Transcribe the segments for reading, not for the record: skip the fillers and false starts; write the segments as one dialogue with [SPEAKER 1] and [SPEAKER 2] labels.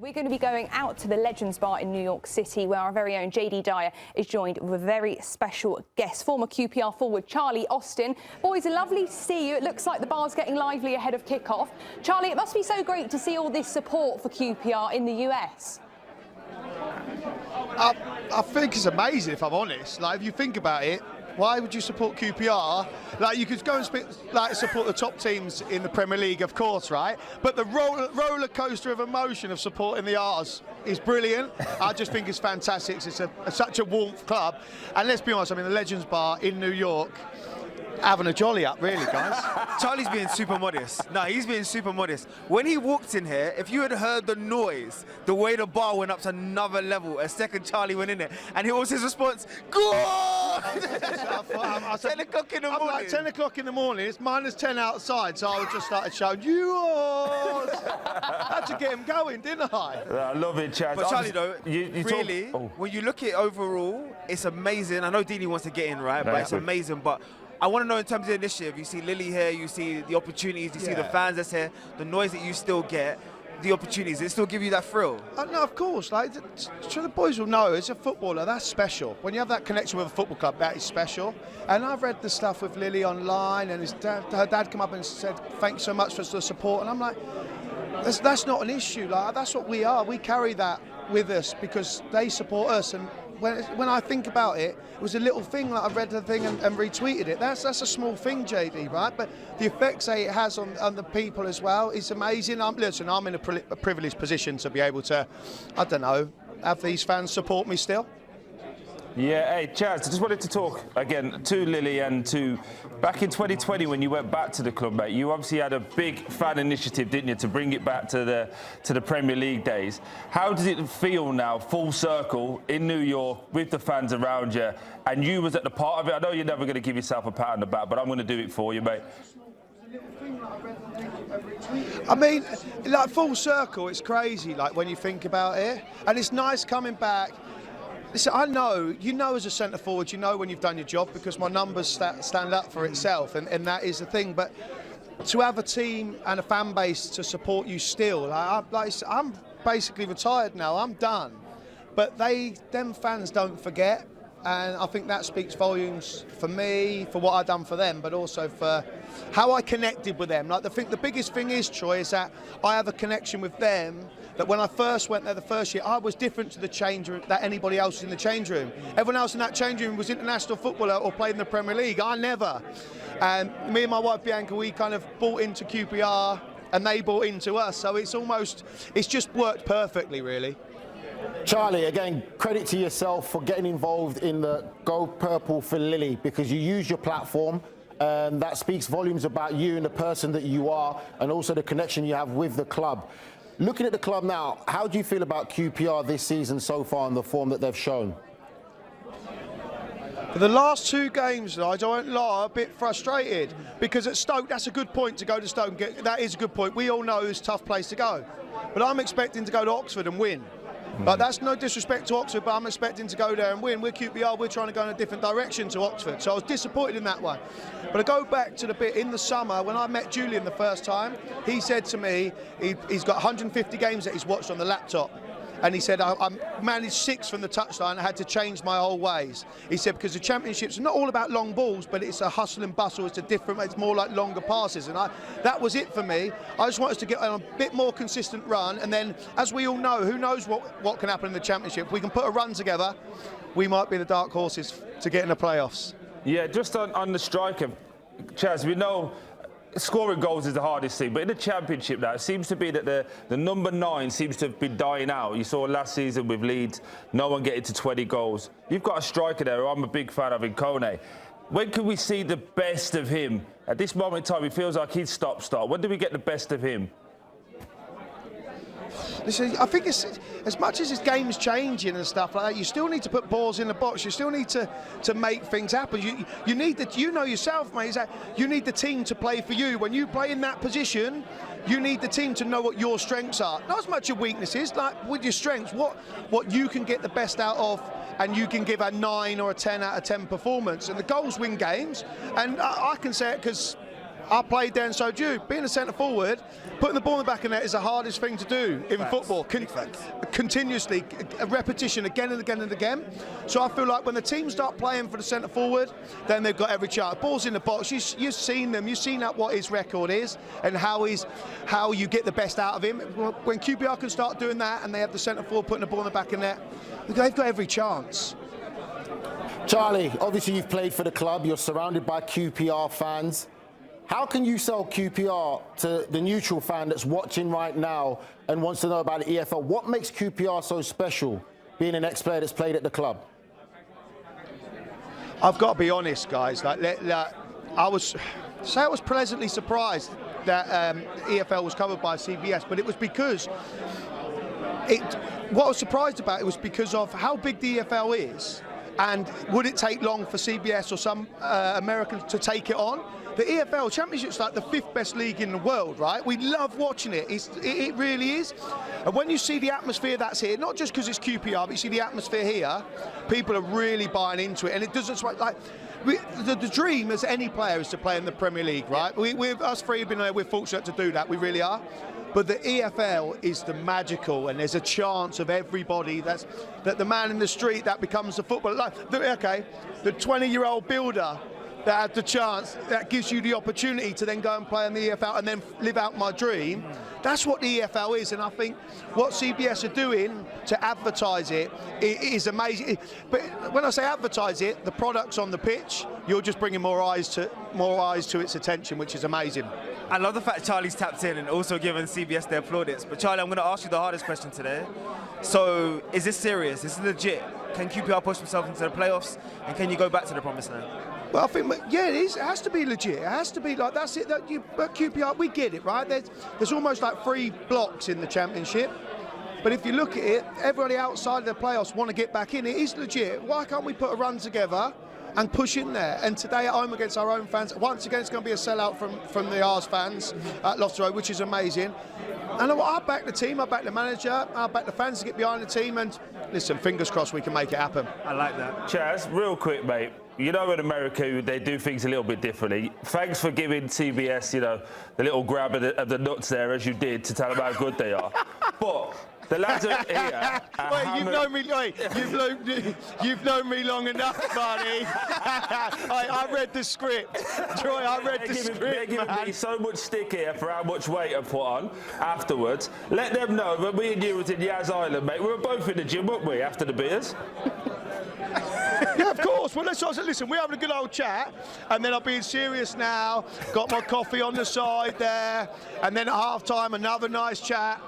[SPEAKER 1] We're going to be going out to the Legends Bar in New York City, where our very own Jaydee Dyer is joined with a very special guest, former QPR forward Charlie Austin. Boys, lovely to see you. It looks like the bar's getting lively ahead of kick-off. Charlie, it must be so great to see all this support for QPR in the US.
[SPEAKER 2] I think it's amazing, if I'm honest. Like, if you think about it, why would you support QPR? Like, you could go and support the top teams in the Premier League, of course, right? But the roller coaster of emotion of supporting the R's is brilliant. I just think it's fantastic. It's such a warmth club. And let's be honest, I mean, the Legends Bar in New York, having a jolly up, really, guys.
[SPEAKER 3] Charlie's being super modest. No, he's being super modest. When he walked in here, if you had heard the noise, the way the bar went up to another level, a second Charlie went in there, and what was his response? Go on! 10 o'clock in the morning.
[SPEAKER 2] Like 10 o'clock in the morning, it's -10 outside, so I just started shouting, yours! Had to get him going, didn't I?
[SPEAKER 4] I love it, Chaz.
[SPEAKER 3] But Charlie, though, really, when you look at it overall, it's amazing. I know Dini wants to get in, right? But it's amazing. But I want to know, in terms of the initiative, you see Lily here, you see the opportunities, you see the fans that's here, the noise that you still get, the opportunities, it still give you that thrill?
[SPEAKER 2] No, of course. Like, the boys will know, as a footballer, that's special. When you have that connection with a football club, that is special. And I've read the stuff with Lily online, and her dad come up and said, thanks so much for the support. And I'm like, that's not an issue. Like, that's what we are. We carry that with us because they support us. And when I think about it, it was a little thing, like I read the thing and retweeted it. That's a small thing, Jaydee, right? But the effects it has on the people as well is amazing. Listen, I'm in a privileged position to be able to, I don't know, have these fans support me still.
[SPEAKER 4] Yeah, hey, Chaz, I just wanted to talk again to Lily and to back in 2020 when you went back to the club, mate. You obviously had a big fan initiative, didn't you, to bring it back to the Premier League days. How does it feel now, full circle in New York with the fans around you, and you was at the part of it? I know you're never going to give yourself a pat on the back, but I'm going to do it for you, mate.
[SPEAKER 2] I mean, like, full circle, it's crazy, like, when you think about it, and it's nice coming back. Listen, I know, you know, as a centre forward, you know when you've done your job because my numbers stand up for itself, and that is the thing. But to have a team and a fan base to support you still, I'm basically retired now. I'm done. But them fans don't forget, and I think that speaks volumes for me, for what I've done for them, but also for how I connected with them. Like, the biggest thing is, Troy, is that I have a connection with them. That when I first went there the first year, I was different to the change room that anybody else in the change room. Everyone else in that change room was international footballer or played in the Premier League. I never. And me and my wife Bianca, we kind of bought into QPR and they bought into us. So it's just worked perfectly, really.
[SPEAKER 5] Charlie, again, credit to yourself for getting involved in the Go Purple for Lily, because you use your platform, and that speaks volumes about you and the person that you are, and also the connection you have with the club. Looking at the club now, how do you feel about QPR this season so far and the form that they've shown?
[SPEAKER 2] For the last 2 games, I won't lie, I'm a bit frustrated because at Stoke, that's a good point to go to Stoke. That is a good point. We all know it's a tough place to go. But I'm expecting to go to Oxford and win. Like, that's no disrespect to Oxford, but I'm expecting to go there and win. We're QPR, we're trying to go in a different direction to Oxford. So I was disappointed in that one. But I go back to the bit in the summer when I met Julian the first time. He said to me, he's got 150 games that he's watched on the laptop. And he said, I managed 6 from the touchline. I had to change my whole ways. He said, because the Championship's not all about long balls, but it's a hustle and bustle. It's more like longer passes. And that was it for me. I just want us to get on a bit more consistent run. And then, as we all know, who knows what can happen in the Championship. If we can put a run together, we might be the dark horses to get in the playoffs.
[SPEAKER 4] Yeah, just on the striker, Chaz, we know scoring goals is the hardest thing, but in the Championship now, it seems to be that the number 9 seems to have been dying out. You saw last season with Leeds, no one getting to 20 goals. You've got a striker there who I'm a big fan of in Kone. When can we see the best of him? At this moment in time, it feels like he's stop-start. When do we get the best of him?
[SPEAKER 2] Listen, I think it's, as much as this game's changing and stuff like that, you still need to put balls in the box. You still need to make things happen. You need that. You know yourself, mate. Is that you need the team to play for you. When you play in that position, you need the team to know what your strengths are. Not as much your weaknesses. Like, with your strengths, what you can get the best out of, and you can give a 9 or a 10 out of 10 performance. And the goals win games. And I can say it because I played there and so do you. Being a centre forward, putting the ball in the back of the net is the hardest thing to do in football. Continuously, a repetition again and again and again. So I feel like when the team start playing for the centre forward, then they've got every chance. Ball's in the box. You've seen them. You've seen what his record is and how you get the best out of him. When QPR can start doing that and they have the centre forward putting the ball in the back of the net, they've got every chance.
[SPEAKER 5] Charlie, obviously you've played for the club. You're surrounded by QPR fans. How can you sell QPR to the neutral fan that's watching right now and wants to know about the EFL? What makes QPR so special, being an ex-player that's played at the club?
[SPEAKER 2] I've got to be honest, guys. I was pleasantly surprised that EFL was covered by CBS, but it was because what I was surprised about it was because of how big the EFL is, and would it take long for CBS or some Americans to take it on? The EFL Championship's like the 5th best league in the world, right? We love watching it. It really is. And when you see the atmosphere that's here, not just because it's QPR, but you see the atmosphere here, people are really buying into it. And it doesn't, like, the dream as any player is to play in the Premier League, right? Us three have been there, we're fortunate to do that, we really are. But the EFL is the magical, and there's a chance of everybody that the man in the street that becomes the footballer. Like, the 20-year-old builder that had the chance, that gives you the opportunity to then go and play in the EFL and then live out my dream. That's what the EFL is, and I think what CBS are doing to advertise it is amazing. But when I say advertise it, the product's on the pitch. You're just bringing more eyes to its attention, which is amazing.
[SPEAKER 3] I love the fact Charlie's tapped in and also given CBS their plaudits. But Charlie, I'm going to ask you the hardest question today. So, is this serious? Is this legit? Can QPR push themselves into the playoffs, and can you go back to the promised land?
[SPEAKER 2] Well, I think, yeah, it is. It has to be legit. It has to be like, that's it. But QPR, we get it, right? There's almost like 3 blocks in the Championship. But if you look at it, everybody outside of the playoffs want to get back in. It is legit. Why can't we put a run together and push in there? And today at home against our own fans, once again, it's going to be a sellout from the Ars fans at Loftus Road, which is amazing. And I back the team, I back the manager, I back the fans to get behind the team. And listen, fingers crossed we can make it happen.
[SPEAKER 3] I like that.
[SPEAKER 4] Chaz, real quick, mate. You know, in America, they do things a little bit differently. Thanks for giving CBS, you know, the little grab of the nuts there, as you did, to tell them how good they are. But the lads are here.
[SPEAKER 2] You've known me long enough, buddy. I read the script. Troy, I read the script,
[SPEAKER 4] They're giving me so much stick here for how much weight I put on afterwards. Let them know that me and you was in Yaz Island, mate. We were both in the gym, weren't we, after the beers?
[SPEAKER 2] Yeah, of course. Well, listen, we're having a good old chat, and then I'm being serious now. Got my coffee on the side there, and then at half-time, another nice chat,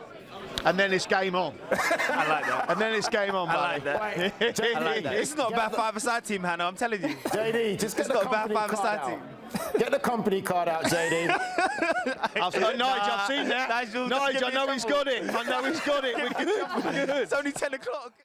[SPEAKER 2] and then it's game on.
[SPEAKER 3] I like that.
[SPEAKER 2] And then it's game on, buddy.
[SPEAKER 3] I like that. I like that. It's not a bad five-a-side team, Hannah, I'm telling you.
[SPEAKER 5] Jaydee, just get the company card out. Get the company card out, Jaydee.
[SPEAKER 2] Nigel, I've seen that. Nigel, I know he's got it. I know he's got it. We're good.
[SPEAKER 3] It's only 10 o'clock.